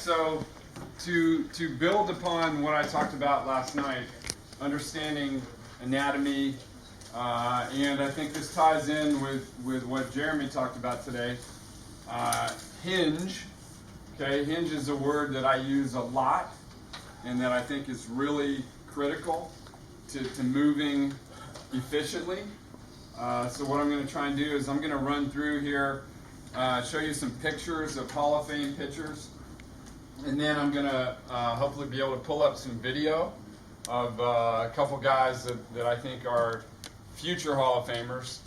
so to build upon what I talked about last night, understanding anatomy, and I think this ties in with what Jeremy talked about today. Hinge. Okay, hinge is a word that I use a lot and that I think is really critical to moving efficiently. So what I'm going to try and do is I'm going to run through here, show you some pictures of Hall of Fame pitchers, and then I'm going to hopefully be able to pull up some video of a couple guys that I think are future Hall of Famers,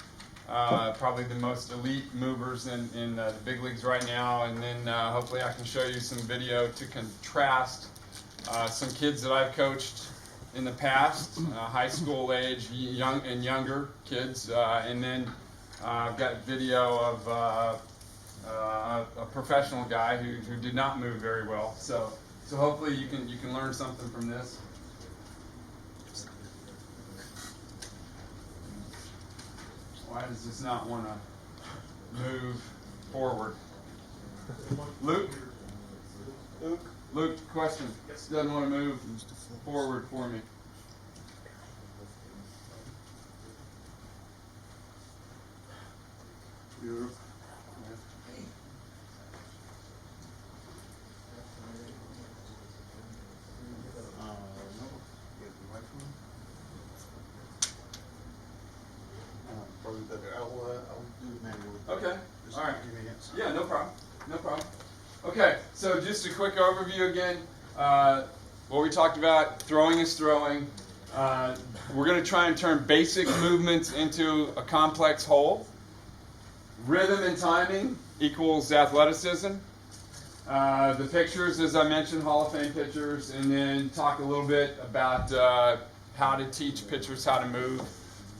probably the most elite movers in the big leagues right now, and then hopefully I can show you some video to contrast some kids that I've coached in the past, high school age, young and younger kids, and then I've got video of a professional guy who did not move very well. So hopefully you can learn something from this. Why does this not want to move forward? Luke, question. This doesn't want to move forward for me. Okay. All right. Yeah, no problem. No problem. Okay, so just a quick overview again. What we talked about, throwing is throwing. We're going to try and turn basic movements into a complex whole. Rhythm and timing equals athleticism. The pictures, as I mentioned, Hall of Fame pitchers, and then talk a little bit about how to teach pitchers how to move.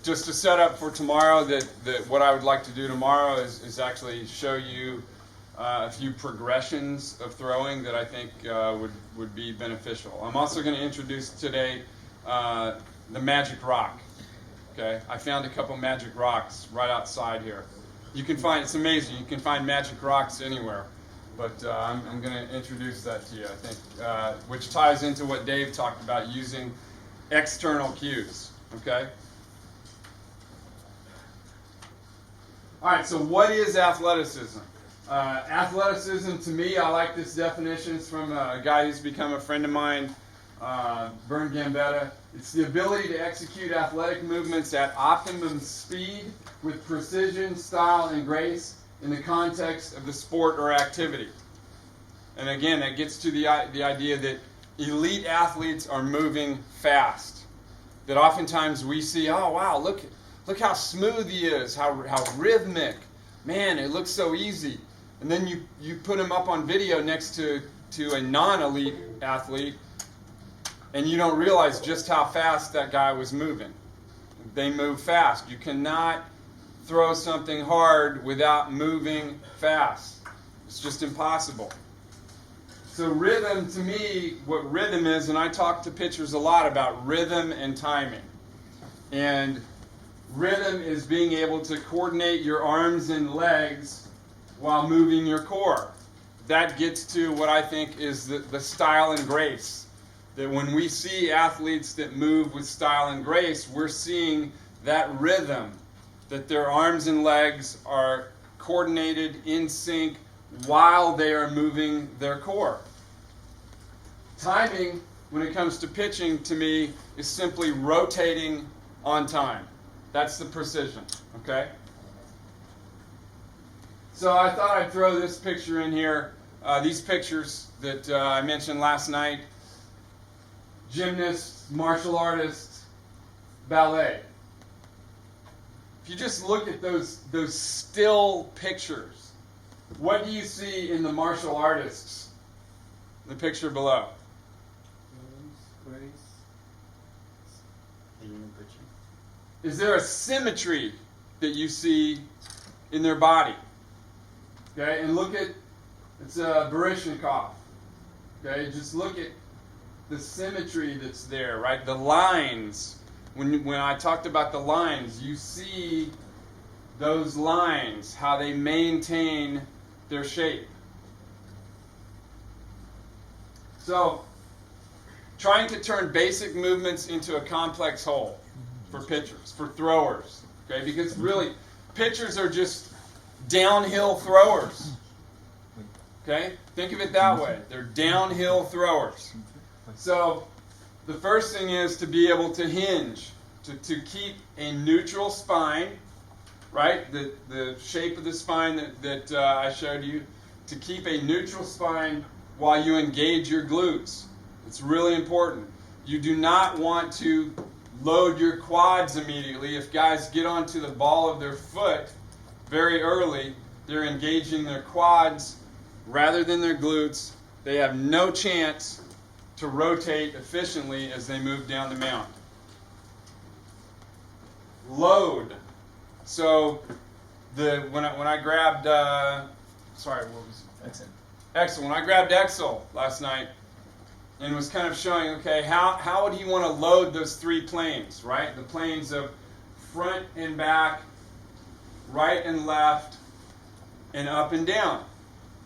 Just to set up for tomorrow, that what I would like to do tomorrow is actually show you a few progressions of throwing that I think would be beneficial. I'm also going to introduce today the magic rock. Okay, I found a couple magic rocks right outside here. You can find, it's amazing, you can find magic rocks anywhere. But I'm going to introduce that to you, I think, which ties into what Dave talked about, using external cues. Okay. All right, so what is athleticism? Athleticism, to me, I like this definition. It's from a guy who's become a friend of mine, Vern Gambetta. It's the ability to execute athletic movements at optimum speed with precision, style, and grace in the context of the sport or activity. And again, that gets to the idea that elite athletes are moving fast. That oftentimes we see, oh wow, look how smooth he is, how rhythmic. Man, it looks so easy. And then you put him up on video next to a non-elite athlete, and you don't realize just how fast that guy was moving. They move fast. You cannot throw something hard without moving fast. It's just impossible. So rhythm, to me, what rhythm is, and I talk to pitchers a lot about rhythm and timing. And rhythm is being able to coordinate your arms and legs while moving your core. That gets to what I think is the style and grace. That when we see athletes that move with style and grace, we're seeing that rhythm, that their arms and legs are coordinated in sync while they are moving their core. Timing, when it comes to pitching, to me, is simply rotating on time. That's the precision, okay? So I thought I'd throw this picture in here. These pictures that I mentioned last night: gymnasts, martial artists, ballet. If you just look at those still pictures, what do you see in the martial artists? The picture below. Is there a symmetry that you see in their body? Okay, and look at, it's Baryshnikov. Okay, just look at the symmetry that's there, right? The lines. When I talked about the lines, you see those lines, how they maintain their shape. So, trying to turn basic movements into a complex whole for pitchers, for throwers. Okay, because really, pitchers are just downhill throwers. Okay, think of it that way. They're downhill throwers. So, the first thing is to be able to hinge, to keep a neutral spine, right? The shape of the spine that I showed you, to keep a neutral spine while you engage your glutes. It's really important. You do not want to load your quads immediately. If guys get onto the ball of their foot very early, they're engaging their quads rather than their glutes. They have no chance to rotate efficiently as they move down the mount. Load. So when I grabbed Excel. When I grabbed Excel last night and was kind of showing, okay, how would he want to load those three planes, right? The planes of front and back, right and left, and up and down.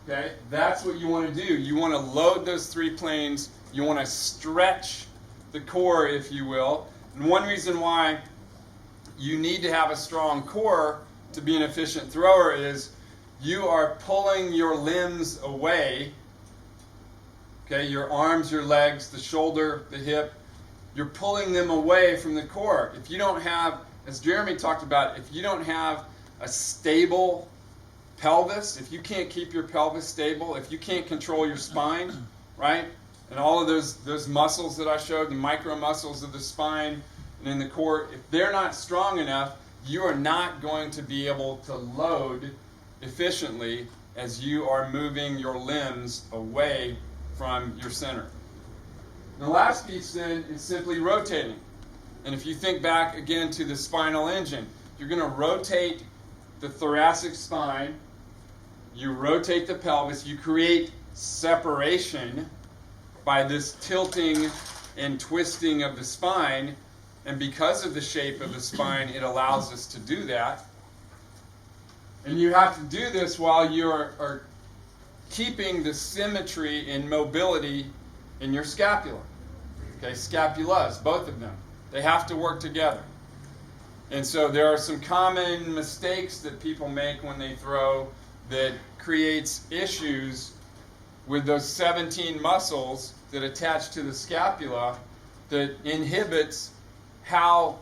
Okay, that's what you want to do. You want to load those three planes. You want to stretch the core, if you will. And one reason why you need to have a strong core to be an efficient thrower is you are pulling your limbs away. Okay, your arms, your legs, the shoulder, the hip. You're pulling them away from the core. If you don't have, as Jeremy talked about, if you don't have a stable pelvis, if you can't keep your pelvis stable, if you can't control your spine, right? And all of those muscles that I showed, the micro muscles of the spine and in the core, if they're not strong enough, you are not going to be able to load efficiently as you are moving your limbs away from your center. The last piece then is simply rotating. And if you think back again to the spinal engine, you're going to rotate the thoracic spine, you rotate the pelvis, you create separation by this tilting and twisting of the spine, and because of the shape of the spine, it allows us to do that. And you have to do this while you are keeping the symmetry and mobility in your scapula. Okay, scapulas, both of them. They have to work together. And so there are some common mistakes that people make when they throw that creates issues with those 17 muscles that attach to the scapula that inhibits how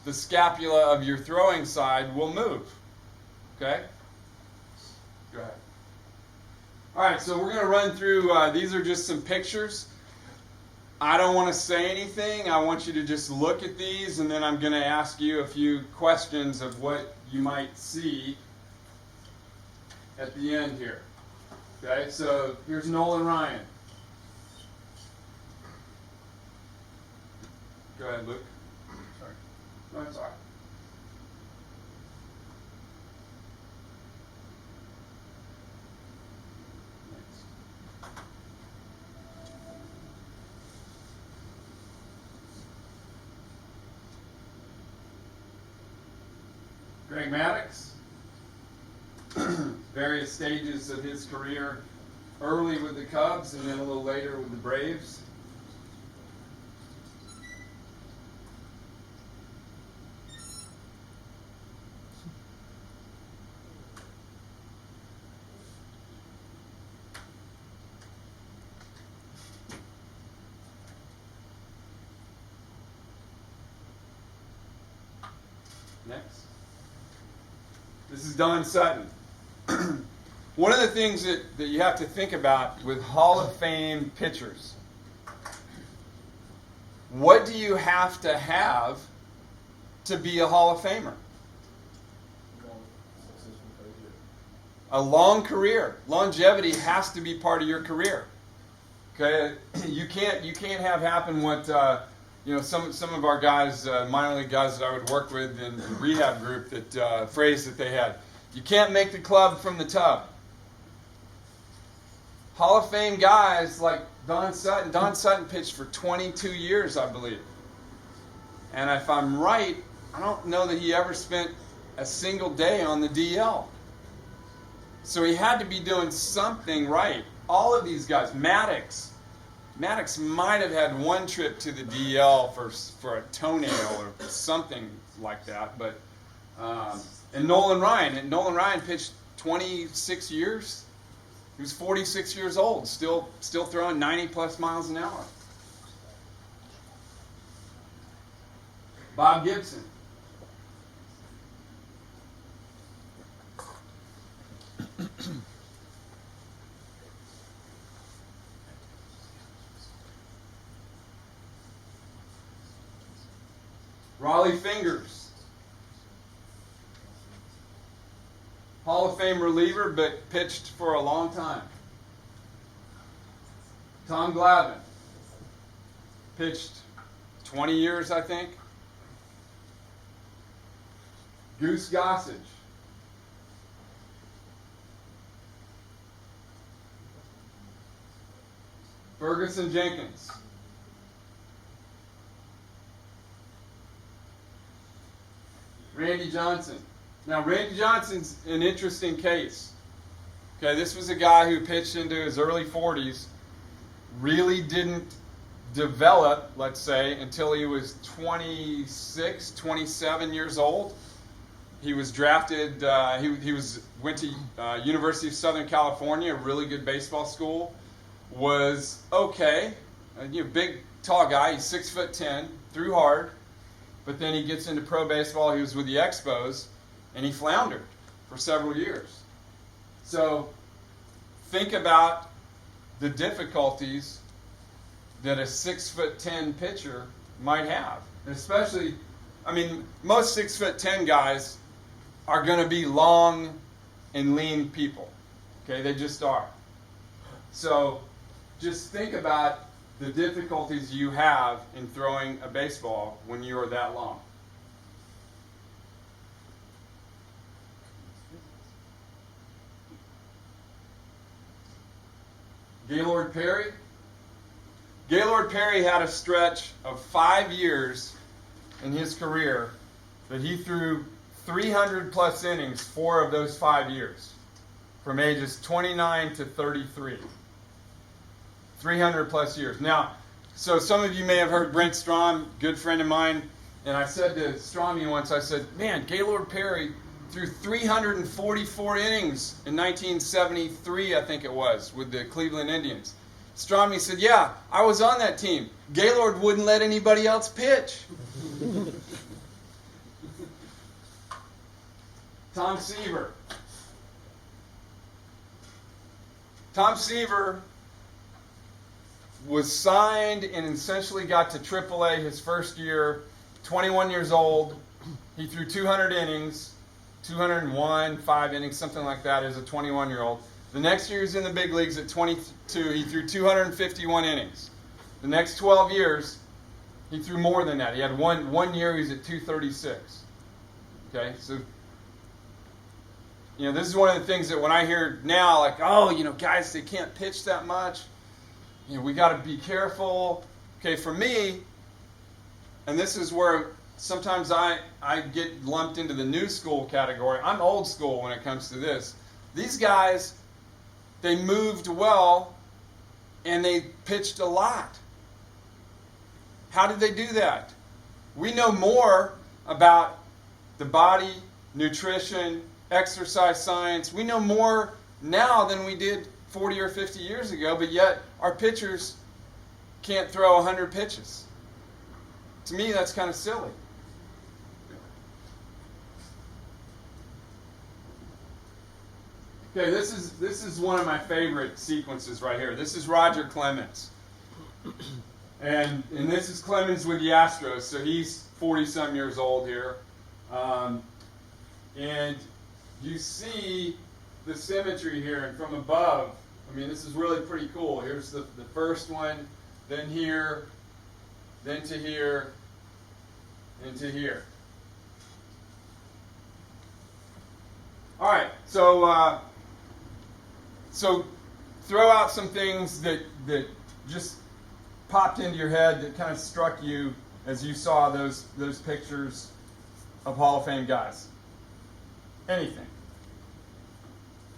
the scapula of your throwing side will move. Okay? Go ahead. All right, so we're going to run through, these are just some pictures. I don't want to say anything. I want you to just look at these, and then I'm going to ask you a few questions of what you might see at the end here. Okay, so here's Nolan Ryan. Go ahead, Luke. Sorry. No, it's all right. Greg Maddux, various stages of his career, early with the Cubs and then a little later with the Braves. Next. This is Don Sutton. One of the things that you have to think about with Hall of Fame pitchers, what do you have to be a Hall of Famer? A long career. Longevity has to be part of your career. Okay, you can't have happen what some of our guys, minor league guys that I would work with in the rehab group, that phrase that they had. You can't make the club from the tub. Hall of Fame guys like Don Sutton. Don Sutton pitched for 22 years, I believe. And if I'm right, I don't know that he ever spent a single day on the DL. So he had to be doing something right. All of these guys, Maddux, Maddox might have had one trip to the DL for a toenail or something like that, but and Nolan Ryan pitched 26 years. He was 46 years old, still throwing 90 plus miles an hour. Bob Gibson. Raleigh Fingers. Hall of Fame reliever, but pitched for a long time. Tom Glavine. Pitched 20 years, I think. Goose Gossage. Ferguson Jenkins. Randy Johnson. Now, Randy Johnson's an interesting case. Okay, this was a guy who pitched into his early 40s, really didn't develop, let's say, until he was 26, 27 years old. He was drafted, went to University of Southern California, a really good baseball school. Was okay, big, tall guy, he's 6'10", threw hard, but then he gets into pro baseball. He was with the Expos, and he floundered for several years. So think about the difficulties that a 6'10" pitcher might have. And especially, most 6'10" guys are going to be long and lean people. Okay, they just are. So just think about the difficulties you have in throwing a baseball when you are that long. Gaylord Perry. Gaylord Perry had a stretch of 5 years in his career that he threw 300 plus innings 4 of those 5 years, from ages 29 to 33. 300 plus years. Now, so some of you may have heard Brent Strom, good friend of mine, and I said to Stromy once, I said, man, Gaylord Perry threw 344 innings in 1973, I think it was, with the Cleveland Indians. Stromy said, yeah, I was on that team. Gaylord wouldn't let anybody else pitch. Tom Seaver. Tom Seaver was signed and essentially got to AAA his first year, 21 years old. He threw 200 innings, 201, 5 innings, something like that as a 21-year-old. The next year he was in the big leagues at 22. He threw 251 innings. The next 12 years, he threw more than that. He had one year he was at 236. Okay, so this is one of the things that when I hear now, like, guys, they can't pitch that much. We got to be careful. Okay, for me, and this is where sometimes I get lumped into the new school category. I'm old school when it comes to this. These guys, they moved well, and they pitched a lot. How did they do that? We know more about the body, nutrition, exercise science. We know more now than we did 40 or 50 years ago, but yet our pitchers can't throw 100 pitches. To me, that's kind of silly. Okay, this is one of my favorite sequences right here. This is Roger Clemens. And this is Clemens with the Astros, so he's 40-some years old here. And you see the symmetry here, and from above, this is really pretty cool. Here's the first one, then here, then to here, and to here. All right, so throw out some things that just popped into your head that kind of struck you as you saw those pictures of Hall of Fame guys. Anything.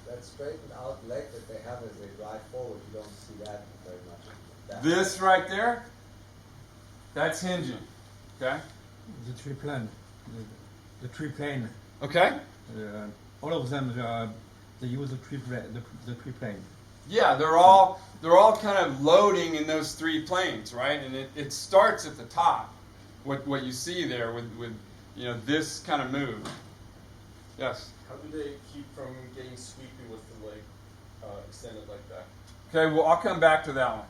That straightened out leg that they have as they drive forward, you don't see that very much. This right there, that's hinging. Okay? The tree plane. The tree plane. Okay? All of them, they use the tree plane. Yeah, they're all kind of loading in those three planes, right? And it starts at the top. What you see there with this kind of move. Yes. How do they keep from getting sweepy with the leg extended like that? Okay, well I'll come back to that one.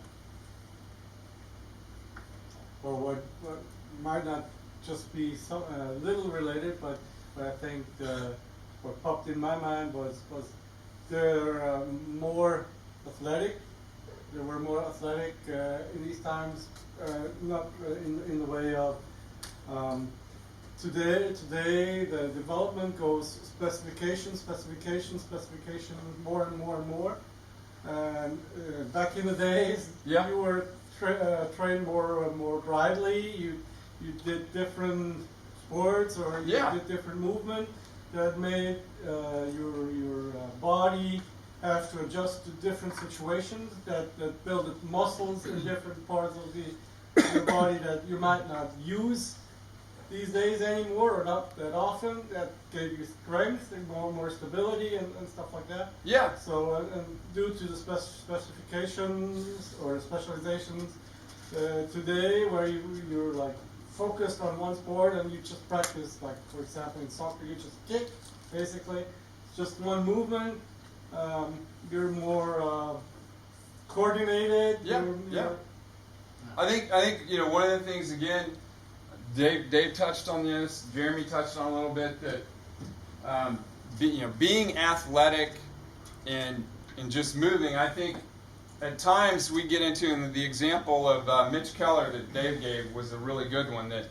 Well, what might not just be a little related, but I think what popped in my mind was they're more athletic. They were more athletic in these times, not in the way of today. The development goes specification, more and more and more. And back in the days, Yeah. you were trained more broadly. You did different sports, or you Yeah. did different movement that made your body have to adjust to different situations, that build muscles in different parts of your body that you might not use these days anymore, or not that often, that gave you strength and more stability and stuff like that. Yeah. So, and due to the specifications or specializations today, where you're like focused on one sport and you just practice, like for example in soccer, you just kick, basically, it's just one movement. You're more coordinated. Yeah, yeah. I think one of the things, again, Dave touched on this, Jeremy touched on a little bit, that being athletic and just moving. I think at times we get into, and the example of Mitch Keller that Dave gave was a really good one, that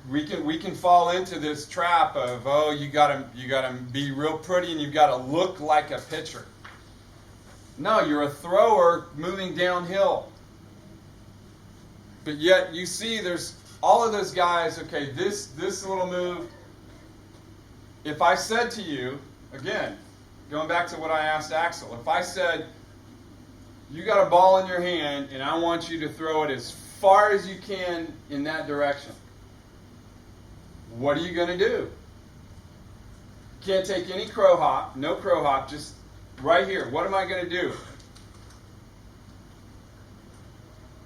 we can fall into this trap of, oh, you gotta be real pretty and you've got to look like a pitcher. No, you're a thrower moving downhill. But yet you see there's all of those guys, okay, this little move, if I said to you, again, going back to what I asked Axel, if I said, you got a ball in your hand and I want you to throw it as far as you can in that direction, what are you going to do? Can't take any crow hop, no crow hop, just right here. What am I going to do?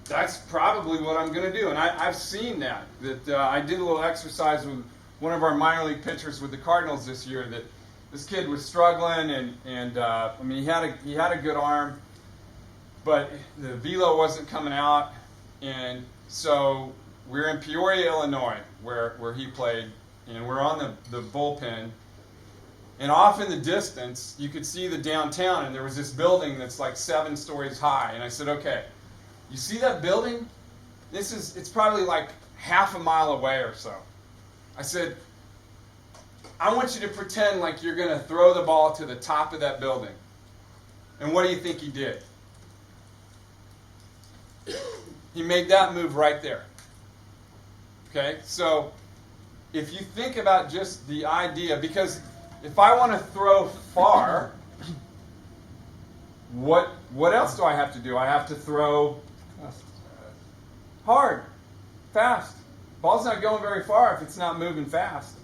That's probably what I'm going to do. And I've seen that I did a little exercise with one of our minor league pitchers with the Cardinals this year, that this kid was struggling, and I mean, he had a good arm, but the velo wasn't coming out. And so we're in Peoria, Illinois, where he played, and we're on the bullpen. And off in the distance, you could see the downtown, and there was this building that's like 7 stories high. And I said, okay, you see that building? It's probably like half a mile away or so. I said, I want you to pretend like you're going to throw the ball to the top of that building. And what do you think he did? He made that move right there. Okay, so if you think about just the idea, because if I want to throw far, what else do I have to do? I have to throw hard, fast. Ball's not going very far if it's not moving fast.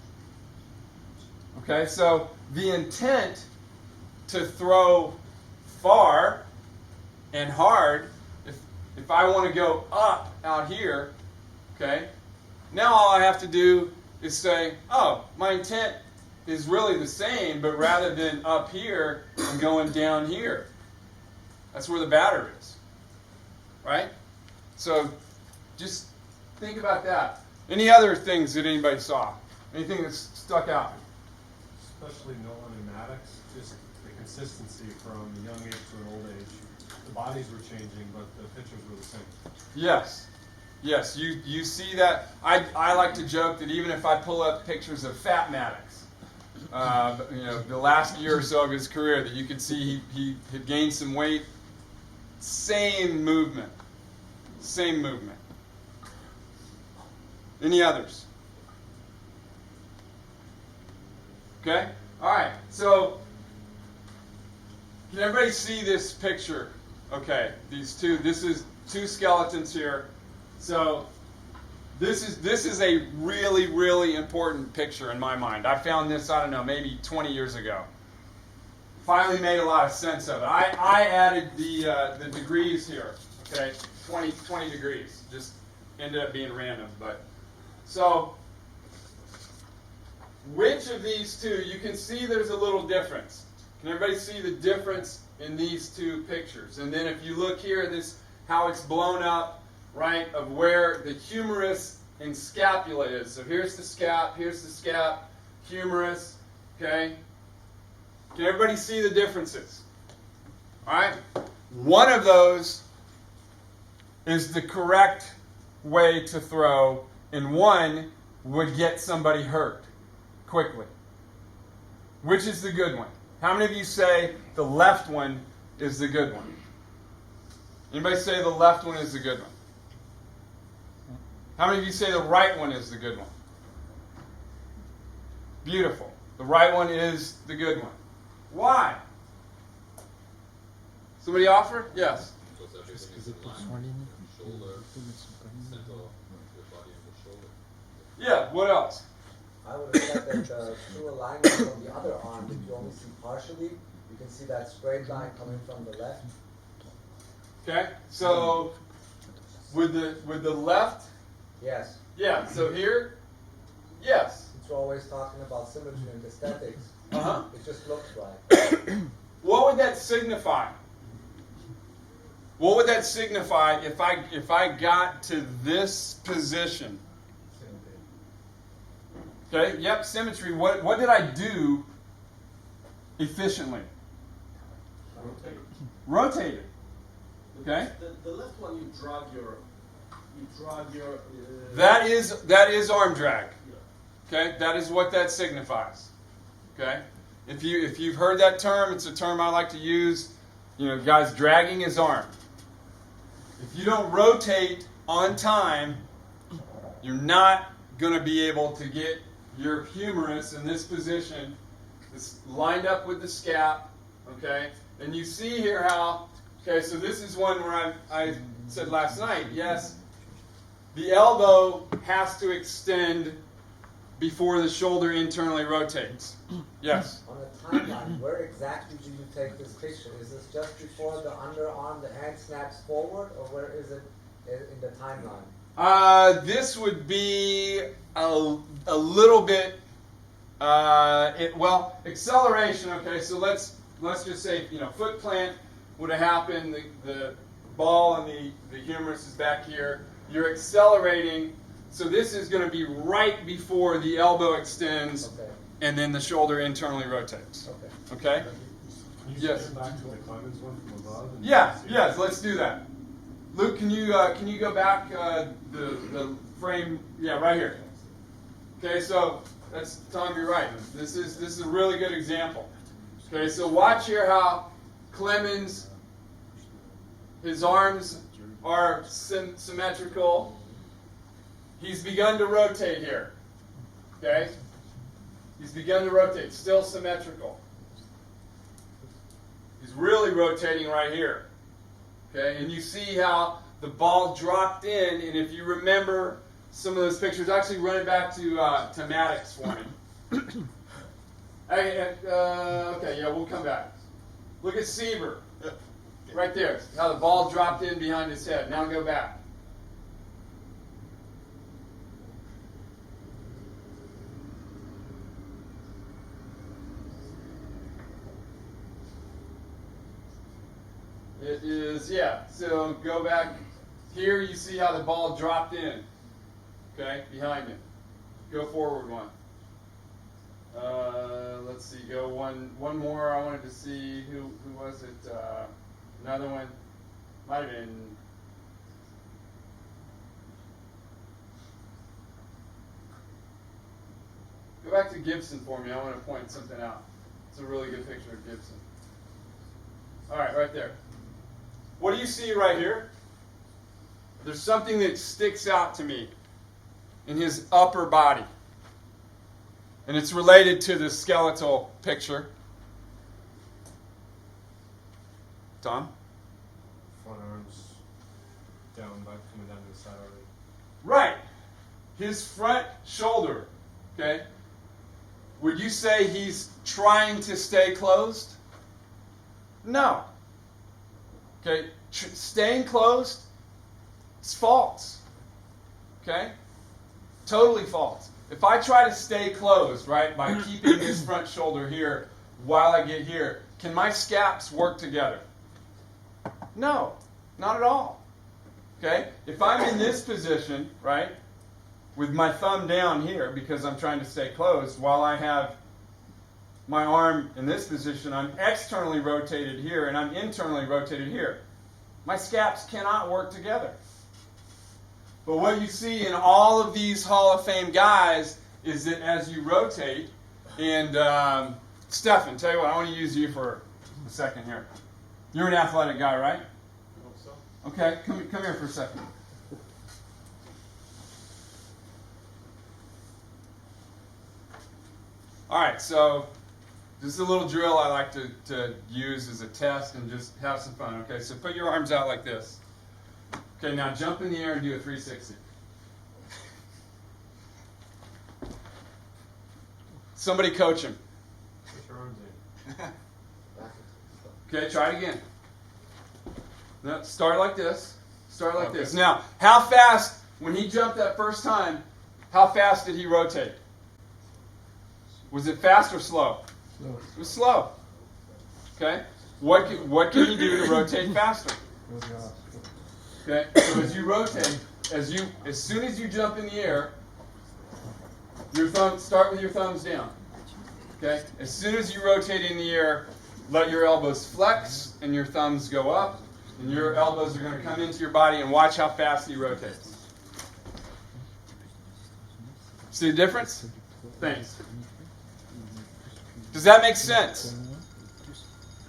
Okay, so the intent to throw far and hard, if I want to go up out here, okay, now all I have to do is say, oh, my intent is really the same, but rather than up here, I'm going down here. That's where the batter is. Right? So just think about that. Any other things that anybody saw? Anything that's stuck out? Especially Nolan and Maddox, just the consistency from a young age to an old age. The bodies were changing, but the pitchers were the same. Yes. Yes, you see that. I like to joke that even if I pull up pictures of Fat Maddox, the last year or so of his career, that you could see he had gained some weight. Same movement. Same movement. Any others? Okay? All right. So, can everybody see this picture? Okay. These two. This is two skeletons here. So this is a really, really important picture in my mind. I found this, I don't know, maybe 20 years ago. Finally made a lot of sense of it. I added the degrees here. Okay, 20 degrees. Just ended up being random, but so which of these two? You can see there's a little difference. Can everybody see the difference in these two pictures? And then if you look here, this how it's blown up, right, of where the humerus and scapula is. So here's the scap, humerus, okay? Can everybody see the differences? All right? One of those is the correct way to throw, and one would get somebody hurt quickly. Which is the good one? How many of you say the left one is the good one? Anybody say the left one is the good one? How many of you say the right one is the good one? Beautiful. The right one is the good one. Why? Somebody offer? Yes. Because everything is in line. Shoulder, center of your body and the shoulder. Yeah, what else? I would expect that the true alignment on the other arm that you only see partially, you can see that straight line coming from the left. Okay, so with the left, Yes. yeah, so here, yes. It's always talking about symmetry and aesthetics. Uh-huh. It just looks right. What would that signify? What would that signify if I got to this position? Okay, yep, symmetry. What did I do efficiently? Rotate it. Okay? The left one you drag your That is arm drag. Okay? That is what that signifies. Okay? If you've heard that term, it's a term I like to use. You know, guys, dragging his arm. If you don't rotate on time, you're not going to be able to get your humerus in this position. It's lined up with the scap. Okay? And you see here how, okay, so this is one where I said last night, yes, the elbow has to extend before the shoulder internally rotates. Yes? On a timeline, where exactly do you take this picture? Is this just before the underarm, the hand snaps forward, or where is it in the timeline? This would be a little bit, well, acceleration, okay, so let's just say, foot plant would have happened, the ball and the humerus is back here. You're accelerating, so this is going to be right before the elbow extends, Okay. and then the shoulder internally rotates. Okay. Okay? Can you Yes. stand back to the Clemens one from above? And Yeah, see yes, let's do that. Luke, can you go back the frame? Yeah, right here. Okay, so that's Tom. You're right. This is a really good example. Okay, so watch here how Clemens, his arms are symmetrical. He's begun to rotate here. Okay, he's begun to rotate. Still symmetrical. He's really rotating right here. Okay, and you see how the ball dropped in, and if you remember some of those pictures, actually run it back to Maddox for me. Okay, yeah, we'll come back. Look at Seaver, right there. How the ball dropped in behind his head. Now go back. It is, yeah. So go back. Here you see how the ball dropped in. Okay, behind him. Go forward one. Let's see. Go one more. I wanted to see who was it. Another one. Might have been. Go back to Gibson for me. I want to point something out. It's a really good picture of Gibson. All right, right there. What do you see right here? There's something that sticks out to me in his upper body. And it's related to the skeletal picture. Tom? front arms down by coming down to the side already. Right. His front shoulder, okay? Would you say he's trying to stay closed? No. Okay? Staying closed is false. Okay? Totally false. If I try to stay closed, right, by keeping this front shoulder here while I get here, can my scaps work together? No, not at all. Okay? If I'm in this position, right, with my thumb down here because I'm trying to stay closed while I have my arm in this position, I'm externally rotated here and I'm internally rotated here. My scaps cannot work together. But what you see in all of these Hall of Fame guys is that as you rotate, and Stefan, tell you what, I want to use you for a second here. You're an athletic guy, right? I hope so. Okay, come here for a second. All right, so this is a little drill I like to use as a test and just have some fun. Okay, so put your arms out like this. Okay, now jump in the air and do a 360. Somebody coach him. Put your arms in. Okay, try it again. Now, start like this. Start like this. Now, how fast, when he jumped that first time, how fast did he rotate? Was it fast or slow? Slow. It was slow. Okay? What can you do to rotate faster? Okay? So as you rotate, as soon as you jump in the air, start with your thumbs down. Okay? As soon as you rotate in the air, let your elbows flex and your thumbs go up, and your elbows are going to come into your body, and watch how fast he rotates. See the difference? Thanks. Does that make sense?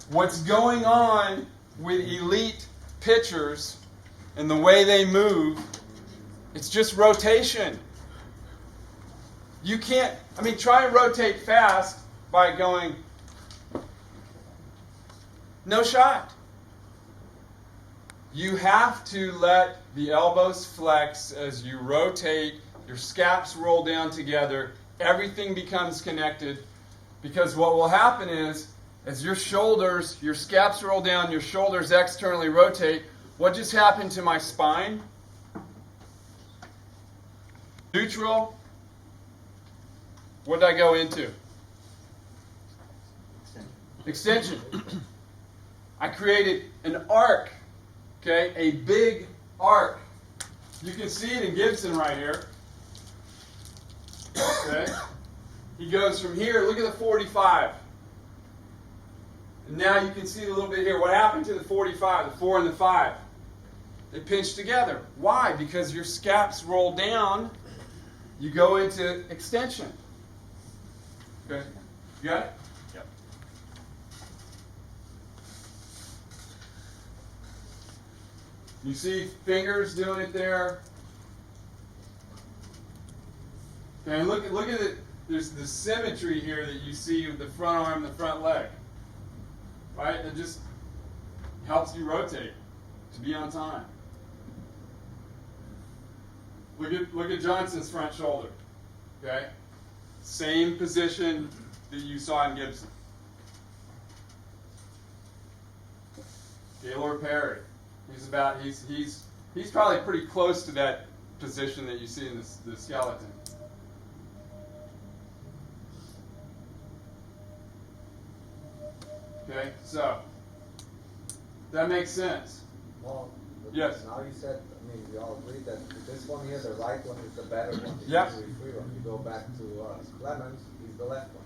What's going on with elite pitchers and the way they move, it's just rotation. You can't, try and rotate fast by going, no shot. You have to let the elbows flex as you rotate, your scaps roll down together, everything becomes connected, because what will happen is, as your scaps roll down, your shoulders externally rotate, what just happened to my spine? Neutral. What did I go into? Extension. I created an arc, okay? A big arc. You can see it in Gibson right here. Okay? He goes from here, look at the 45. And now you can see a little bit here. What happened to the 45, the 4 and the 5? They pinch together. Why? Because your scaps roll down, you go into extension. Okay? You got it? Yep. You see fingers doing it there. Okay, and look at it. There's the symmetry here that you see with the front arm and the front leg. Right? It just helps you rotate to be on time. Look at Johnson's front shoulder. Okay? Same position that you saw in Gibson. Gaylord Perry. He's probably pretty close to that position that you see in the skeleton. Okay, so that makes sense. Well, Yes. now you said, we all agree that this one here, the right one, is the better one. The Yep. usually free one. You go back to Clemens, he's the left one.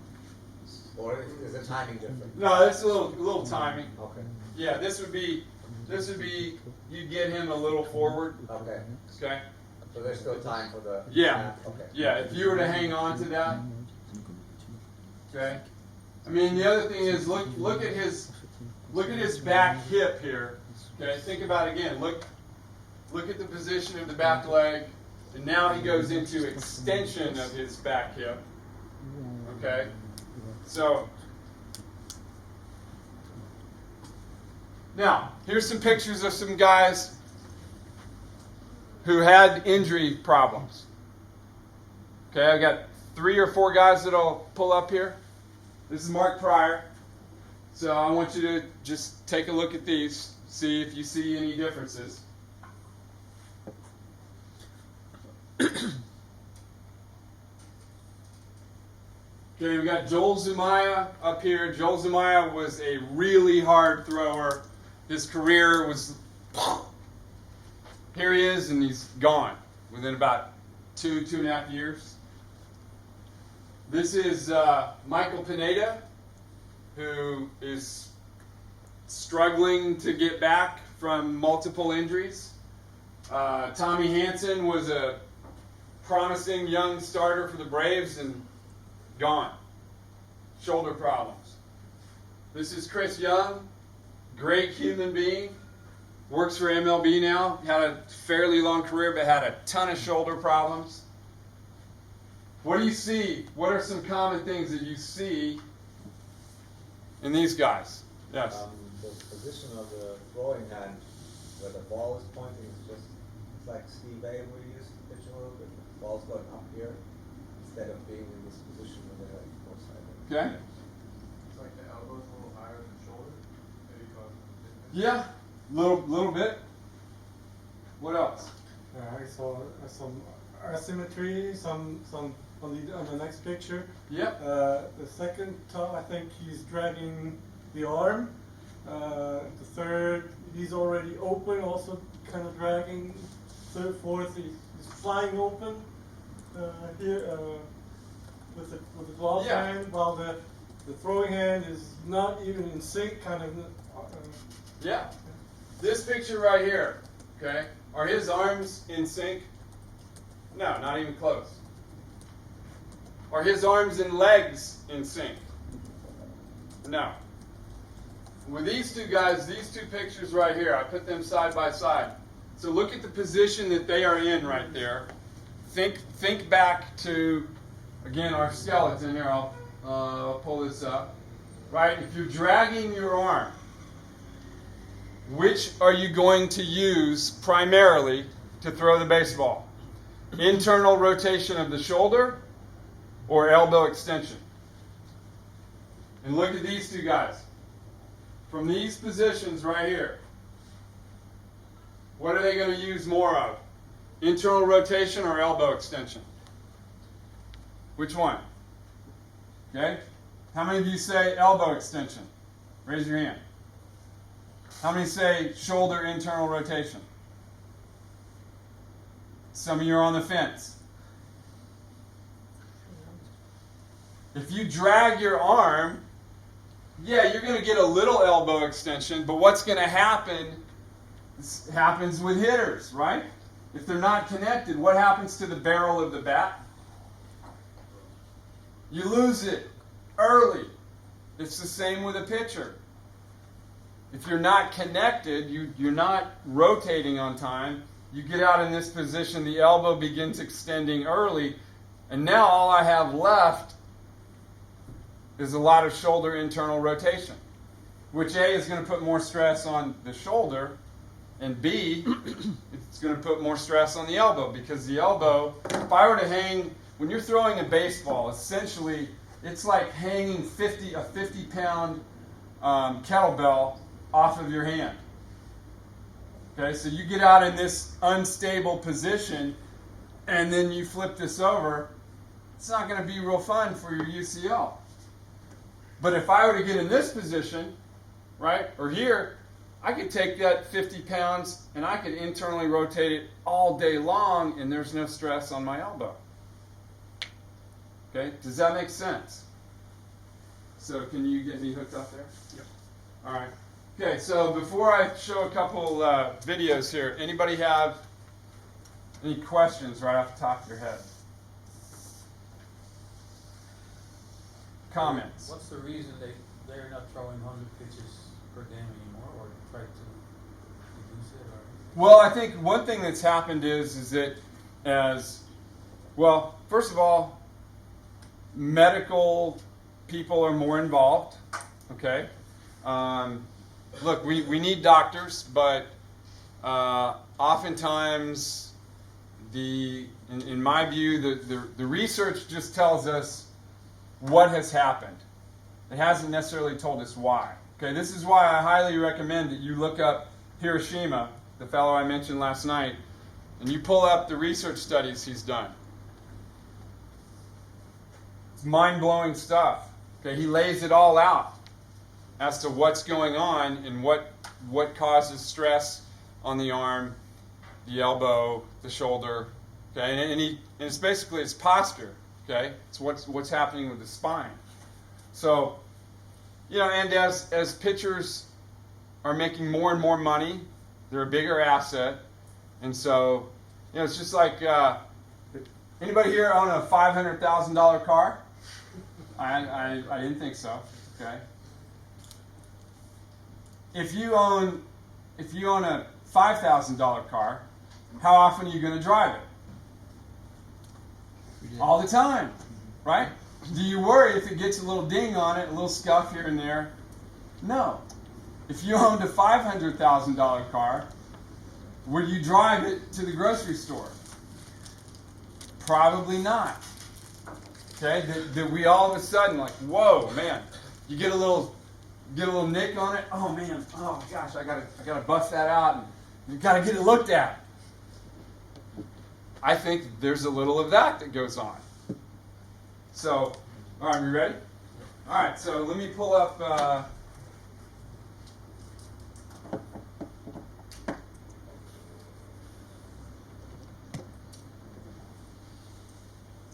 Or is the timing different? No, that's a little timing. Okay. Yeah, this would be you'd get him a little forward. Okay. Okay. So there's still time for the Yeah. Okay. Yeah, if you were to hang on to that. Okay. The other thing is look at his back hip here. Okay, think about it again. Look at the position of the back leg, and now he goes into extension of his back hip. Okay? So now, here's some pictures of some guys who had injury problems. Okay, I got 3 or 4 guys that'll pull up here. This is Mark Pryor. So I want you to just take a look at these, see if you see any differences. Okay, we got Joel Zumaya up here. Joel Zumaya was a really hard thrower. His career was, here he is, and he's gone within about 2.5 years. This is Michael Pineda, who is struggling to get back from multiple injuries. Tommy Hansen was a promising young starter for the Braves and gone. Shoulder problems. This is Chris Young, great human being, works for MLB now, had a fairly long career but had a ton of shoulder problems. What do you see? What are some common things that you see in these guys? Yes. The position of the throwing hand, where the ball is pointing, is just, it's like Steve A we used to pitch a little bit. The ball's going up here instead of being in this position where they're like four sided. Okay. It's like the elbow's a little higher than the shoulder, maybe causing the difference. Yeah, little bit. What else? I saw some asymmetry, some on the next picture. Yep. The second top, I think he's dragging the arm. The third, he's already open, also kind of dragging. Third, fourth, he's flying open here with the glove hand, while the throwing hand is not even in sync, kind of. Yeah. This picture right here, okay, are his arms in sync? No, not even close. Are his arms and legs in sync? No. With these two guys, these two pictures right here, I put them side by side. So look at the position that they are in right there. Think back to, again, our skeleton. Here, I'll pull this up. Right? If you're dragging your arm, which are you going to use primarily to throw the baseball? Internal rotation of the shoulder or elbow extension? And look at these two guys. From these positions right here, what are they going to use more of? Internal rotation or elbow extension? Which one? Okay? How many of you say elbow extension? Raise your hand. How many say shoulder internal rotation? Some of you are on the fence. If you drag your arm, yeah, you're going to get a little elbow extension, but what's going to happen? This happens with hitters, right? If they're not connected, what happens to the barrel of the bat? You lose it early. It's the same with a pitcher. If you're not connected, you're not rotating on time, you get out in this position, the elbow begins extending early, and now all I have left is a lot of shoulder internal rotation, which A, is going to put more stress on the shoulder, and B, it's going to put more stress on the elbow, because the elbow, if I were to hang, when you're throwing a baseball, essentially, it's like hanging a 50-pound kettlebell off of your hand. Okay, so you get out in this unstable position, and then you flip this over, it's not going to be real fun for your UCL. But if I were to get in this position, right, or here, I could take that 50 pounds and I could internally rotate it all day long, and there's no stress on my elbow. Okay, does that make sense? So can you get me hooked up there? Yep. All right. Okay, so before I show a couple videos here, anybody have any questions right off the top of your head? Comments? What's the reason they're not throwing 100 pitches per game anymore, or try to reduce it? Or? Well, I think one thing that's happened is that first of all, medical people are more involved. Okay. Look, we need doctors, but oftentimes in my view, the research just tells us what has happened. It hasn't necessarily told us why. Okay, this is why I highly recommend that you look up Hiroshima, the fellow I mentioned last night, and you pull up the research studies he's done. It's mind-blowing stuff. Okay, he lays it all out as to what's going on and what causes stress on the arm, the elbow, the shoulder. Okay, and it's basically it's posture. Okay, it's what's happening with the spine. So, and as pitchers are making more and more money, they're a bigger asset, and so it's just like anybody here own a $500,000 car? I didn't think so. Okay. If you own a $5,000 car, how often are you going to drive it? All the time, right? Do you worry if it gets a little ding on it, a little scuff here and there? No. If you owned a $500,000 car, would you drive it to the grocery store? Probably not. Okay, that we all of a sudden like, whoa, man, you get a little nick on it. Oh man, oh gosh, I gotta buff that out, and you gotta get it looked at. I think there's a little of that goes on. So, all right, we ready? All right, so let me pull up.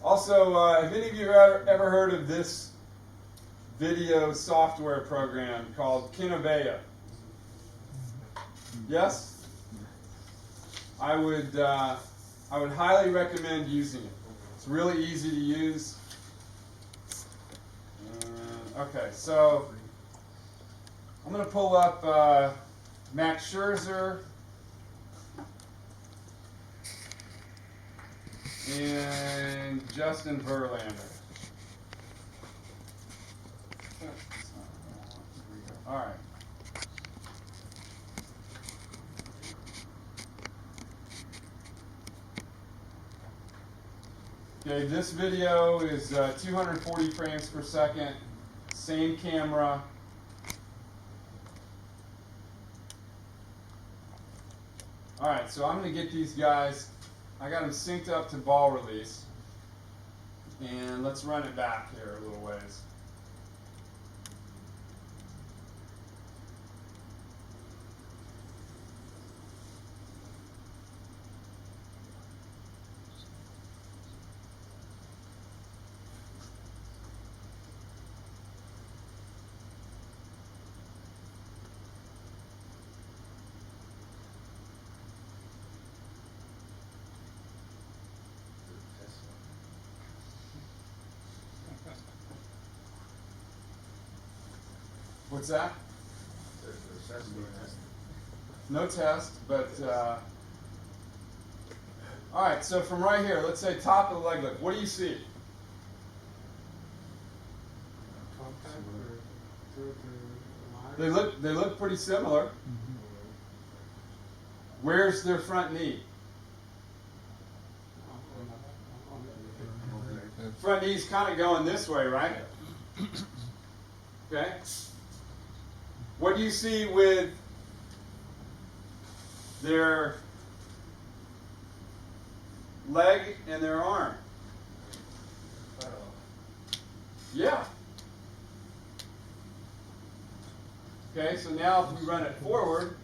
Also, have any of you ever heard of this video software program called Kinevea? Yes? I would highly recommend using it. It's really easy to use. Okay, so I'm going to pull up Max Scherzer and Justin Verlander. All right. Okay, this video is 240 frames per second, same camera. All right, so I'm going to get these guys. I got them synced up to ball release, and let's run it back here a little ways. What's that? No test, but all right. So from right here, let's say top of the leg lift. What do you see? They look pretty similar. Where's their front knee? Front knee's kind of going this way, right? Okay. What do you see with their leg and their arm? Yeah. Okay, so now if we run it forward,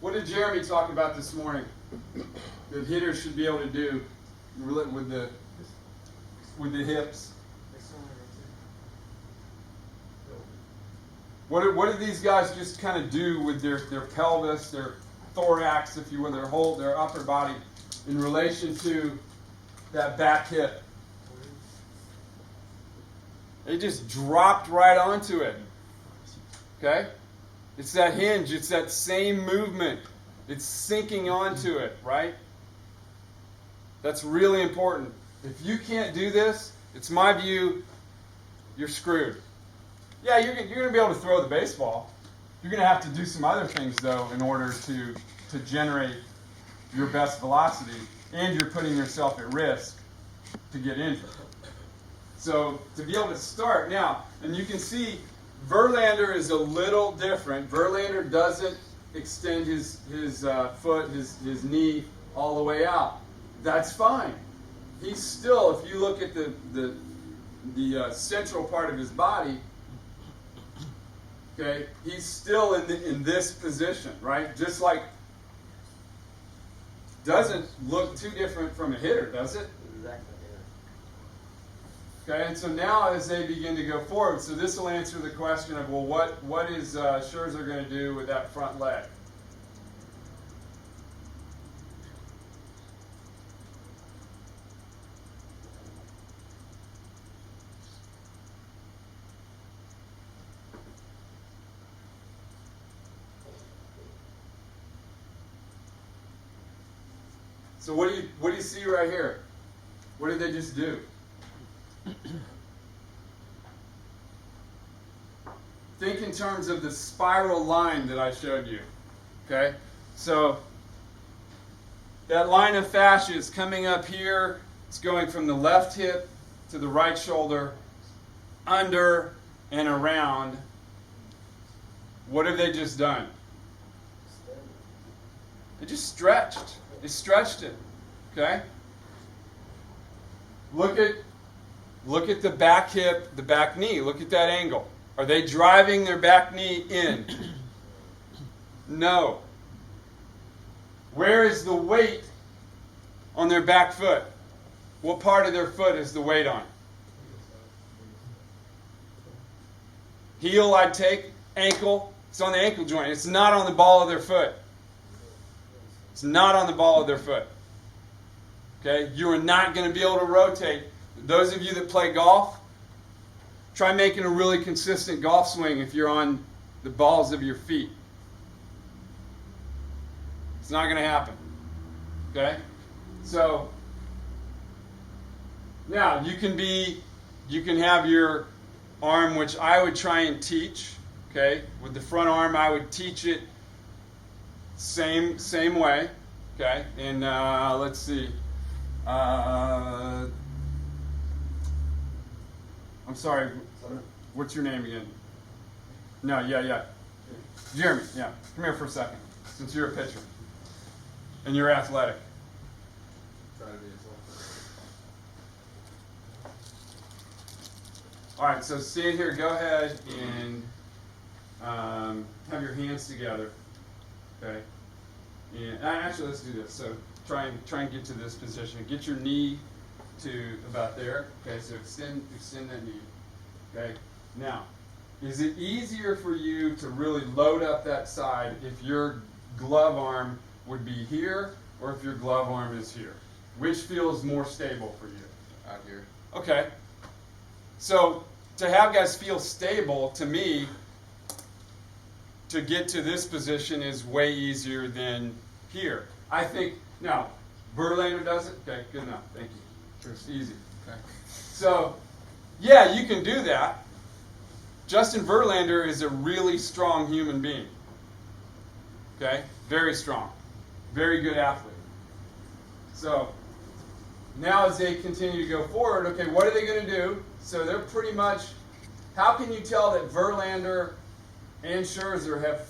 what did Jeremy talk about this morning that hitters should be able to do with the hips? What do these guys just kind of do with their pelvis, their thorax, if you will, their upper body in relation to that back hip? They just dropped right onto it. Okay? It's that hinge. It's that same movement. It's sinking onto it, right? That's really important. If you can't do this, it's my view, you're screwed. Yeah, you're going to be able to throw the baseball. You're going to have to do some other things, though, in order to generate your best velocity, and you're putting yourself at risk to get injured. So to be able to start now, and you can see Verlander is a little different. Verlander doesn't extend his foot, his knee all the way out. That's fine. He's still, if you look at the central part of his body, okay, he's still in this position, right? Just like, doesn't look too different from a hitter, does it? Exactly, Okay, and so now as they begin to go forward, so this will answer the question of, well, what is Scherzer going to do with that front leg? So what do you see right here? What did they just do? Think in terms of the spiral line that I showed you. Okay? So that line of fascia is coming up here. It's going from the left hip to the right shoulder, under and around. What have they just done? They just stretched. They stretched it. Okay? Look at the back hip, the back knee. Look at that angle. Are they driving their back knee in? No. Where is the weight on their back foot? What part of their foot is the weight on? Heel, I'd take. Ankle. It's on the ankle joint. It's not on the ball of their foot. It's not on the ball of their foot. Okay? You are not going to be able to rotate. Those of you that play golf, try making a really consistent golf swing if you're on the balls of your feet. It's not going to happen. Okay? So, now you can have your arm, which I would try and teach. Okay? With the front arm, I would teach it same way. Okay? And let's see. I'm sorry, what's your name again? No, yeah. Jeremy, yeah. Come here for a second, since you're a pitcher. And you're athletic. Try to be as well. All right, so stand here. Go ahead and have your hands together. Okay? And actually, let's do this. So try and get to this position. Get your knee to about there. Okay, so extend that knee. Okay. Now, is it easier for you to really load up that side if your glove arm would be here, or if your glove arm is here? Which feels more stable for you? Out here. Okay. So to have guys feel stable, to me, to get to this position is way easier than here. I think, now, Verlander does it? Okay, good enough. Thank you. It's easy. Okay. So, yeah, you can do that. Justin Verlander is a really strong human being. Okay? Very strong. Very good athlete. So, now as they continue to go forward, okay, what are they going to do? So they're pretty much, how can you tell that Verlander and Scherzer have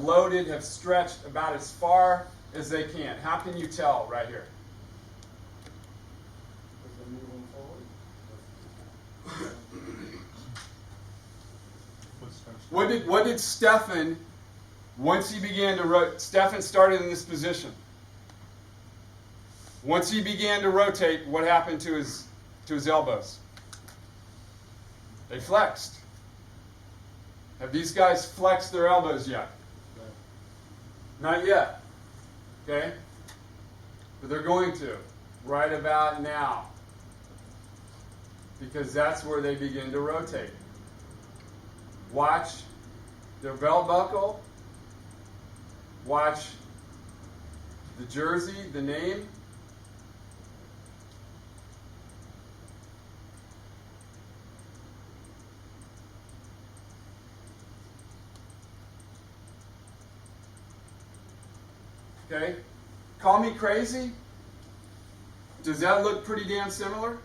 loaded, have stretched about as far as they can? How can you tell right here? As they're moving forward. What did Stefan, once he began to rotate, Stefan started in this position. Once he began to rotate, what happened to his elbows? They flexed. Have these guys flexed their elbows yet? Not yet. Okay? But they're going to, right about now. Because that's where they begin to rotate. Watch their belt buckle. Watch the jersey, the name. Okay? Call me crazy. Does that look pretty damn similar?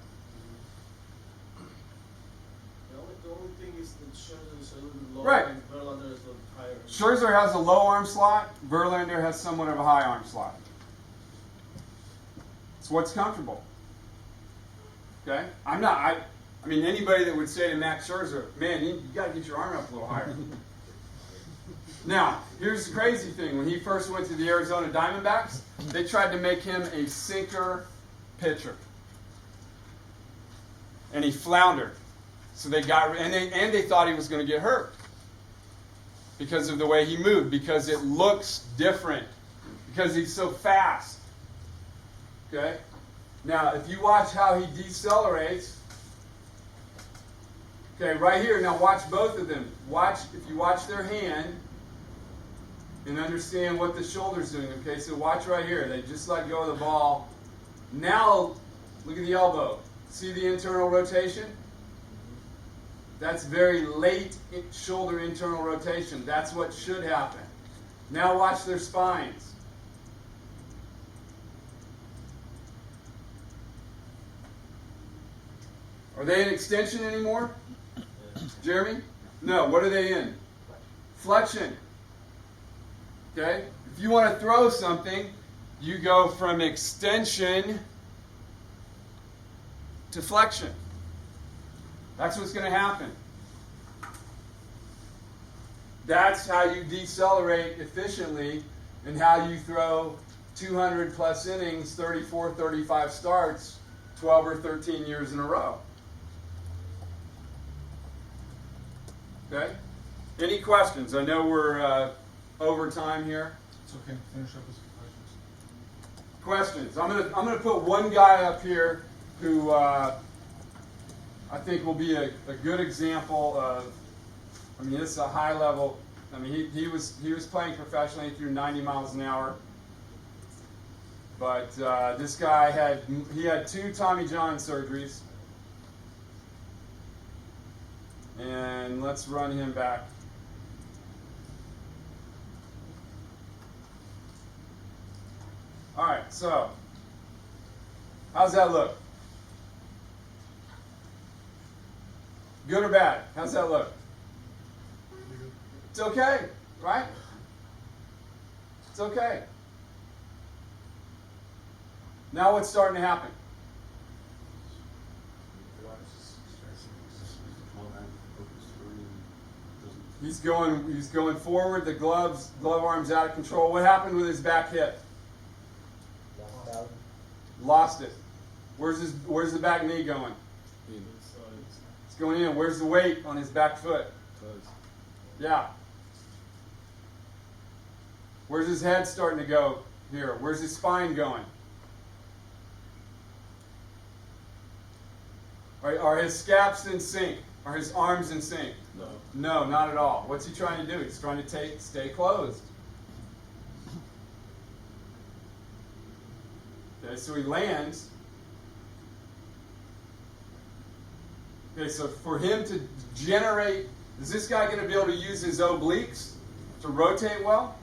The only thing is that Scherzer is a little bit lower Right. and Verlander is a little higher. Scherzer has a low arm slot. Verlander has somewhat of a high arm slot. It's what's comfortable. Okay? I mean, anybody that would say to Max Scherzer, man, you got to get your arm up a little higher. Now, here's the crazy thing. When he first went to the Arizona Diamondbacks, they tried to make him a sinker pitcher. And he floundered. So they got, and they thought he was going to get hurt because of the way he moved, because it looks different, because he's so fast. Okay? Now, if you watch how he decelerates, okay, right here, now watch both of them. If you watch their hand and understand what the shoulder's doing, okay, so watch right here. They just let go of the ball. Now, look at the elbow. See the internal rotation? That's very late shoulder internal rotation. That's what should happen. Now watch their spines. Are they in extension anymore? Jeremy? No. What are they in? Flexion. Okay? If you want to throw something, you go from extension to flexion. That's what's going to happen. That's how you decelerate efficiently and how you throw 200 plus innings, 34, 35 starts, 12 or 13 years in a row. Okay? Any questions? I know we're over time here. It's okay. Finish up with some questions. Questions. I'm gonna put one guy up here who I think will be a good example of. I mean, this is a high level. I mean, he was playing professionally. He threw 90 miles an hour. But this guy had 2 Tommy John surgeries. And let's run him back. All right, so how's that look? Good or bad? How's that look? It's okay, right? It's okay. Now what's starting to happen? He's going forward. The glove arm's out of control. What happened with his back hip? Lost it. Where's the back knee going? It's going in. Where's the weight on his back foot? Yeah. Where's his head starting to go here? Where's his spine going? Are his scaps in sync? Are his arms in sync? No. No, not at all. What's he trying to do? He's trying to stay closed. Okay, so he lands. Okay, so for him to generate, is this guy going to be able to use his obliques to rotate well?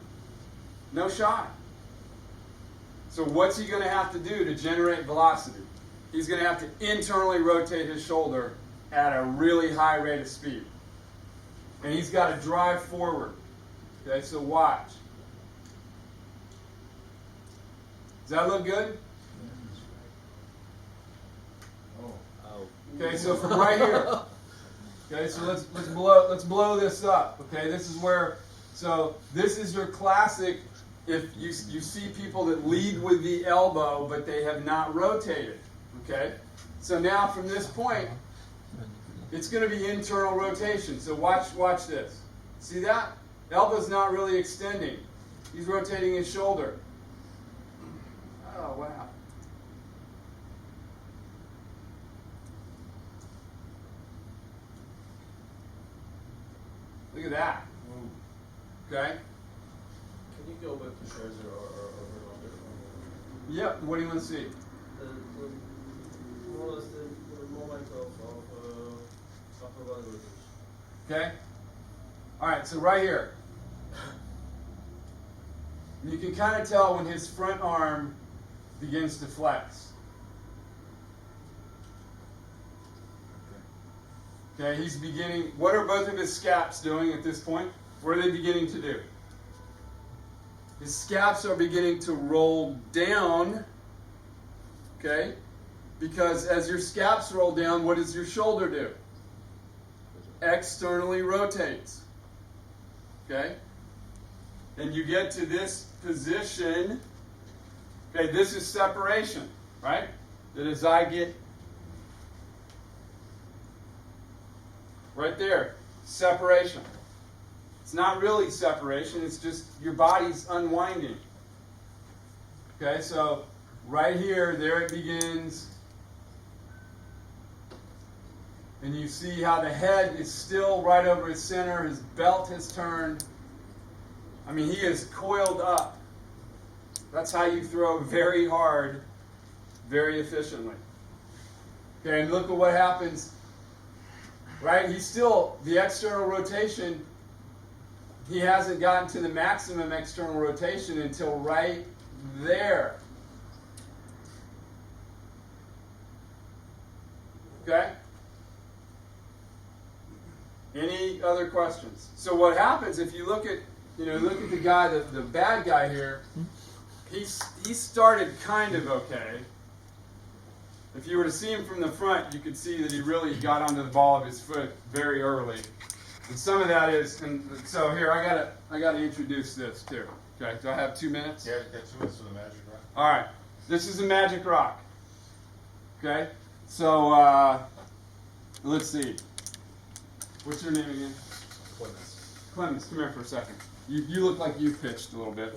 No shot. So what's he going to have to do to generate velocity? He's going to have to internally rotate his shoulder at a really high rate of speed. And he's got to drive forward. Okay, so watch. Does that look good? Okay, so from right here. Okay, so let's blow this up. Okay, this is where. So this is your classic. If you see people that lead with the elbow, but they have not rotated. Okay, so now from this point, it's going to be internal rotation. So watch this. See that? Elbow's not really extending. He's rotating his shoulder. Oh wow. Look at that. Okay? Can you go back to Scherzer or Verlander? Yep. What do you want to see? More or less the moment of self-evaluation. Okay? All right, so right here. You can kind of tell when his front arm begins to flex. Okay, he's beginning. What are both of his scaps doing at this point? What are they beginning to do? His scaps are beginning to roll down. Okay? Because as your scaps roll down, what does your shoulder do? Externally rotates. Okay? And you get to this position. Okay, this is separation, right? That as I get right there, separation. It's not really separation, it's just your body's unwinding. Okay, so right here, there it begins. And you see how the head is still right over his center, his belt has turned. I mean, he is coiled up. That's how you throw very hard, very efficiently. Okay, and look at what happens. Right? He's still, the external rotation, he hasn't gotten to the maximum external rotation until right there. Okay? Any other questions? So what happens if you look at, look at the guy, the bad guy here, he started kind of okay. If you were to see him from the front, you could see that he really got onto the ball of his foot very early. And some of that is, and so here, I gotta introduce this too. Okay, do I have 2 minutes? Yeah, got 2 minutes for the magic rock. All right, this is a magic rock. Okay, so let's see. What's your name again? Clemens, come here for a second. You look like you pitched a little bit.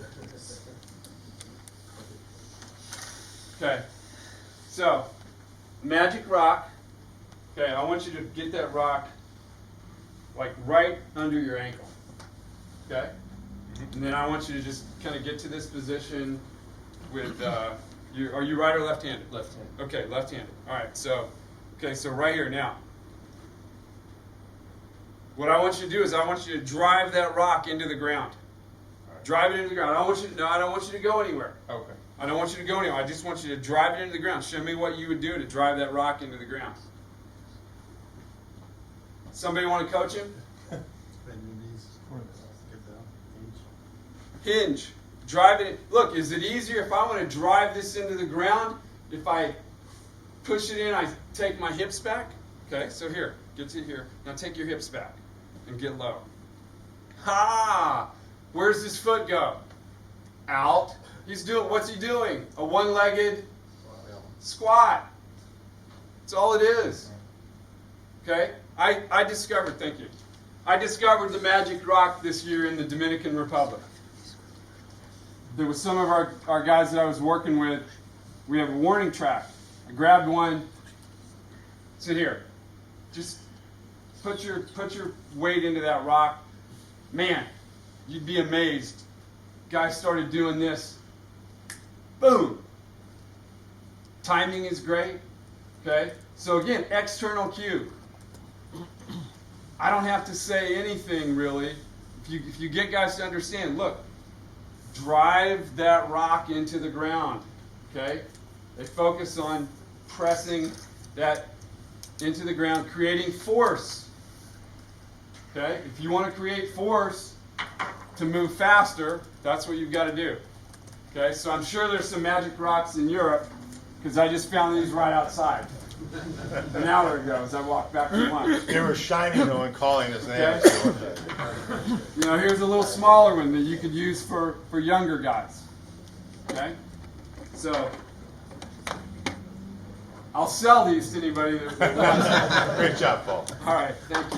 Okay, so magic rock. Okay, I want you to get that rock like right under your ankle. Okay, and then I want you to just kind of get to this position with. Are you right or left-handed? Left-handed. Okay, left-handed. All right, so right here now. What I want you to do is I want you to drive that rock into the ground. Right. Drive it into the ground. I don't want you to go anywhere. Okay. I don't want you to go anywhere. I just want you to drive it into the ground. Show me what you would do to drive that rock into the ground. Somebody want to coach him? Hinge. Drive it. Look, is it easier if I want to drive this into the ground? If I push it in, I take my hips back? Okay, so here. Get to here. Now take your hips back and get low. Ha! Where's his foot go? Out. What's he doing? A one-legged squat. That's all it is. Okay? I discovered the magic rock this year in the Dominican Republic. There was some of our guys that I was working with. We have a warning track. I grabbed one. Sit here. Just put your weight into that rock. Man, you'd be amazed. Guy started doing this. Boom. Timing is great. Okay? So again, external cue. I don't have to say anything really. If you get guys to understand, look, drive that rock into the ground. Okay? They focus on pressing that into the ground, creating force. Okay? If you want to create force to move faster, that's what you've got to do. Okay? So I'm sure there's some magic rocks in Europe because I just found these right outside. An hour ago as I walked back from lunch. They were shiny though and calling his name. Okay? Here's a little smaller one that you could use for younger guys. Okay? So I'll sell these to anybody that wants them. Great job, Paul. All right, thank you.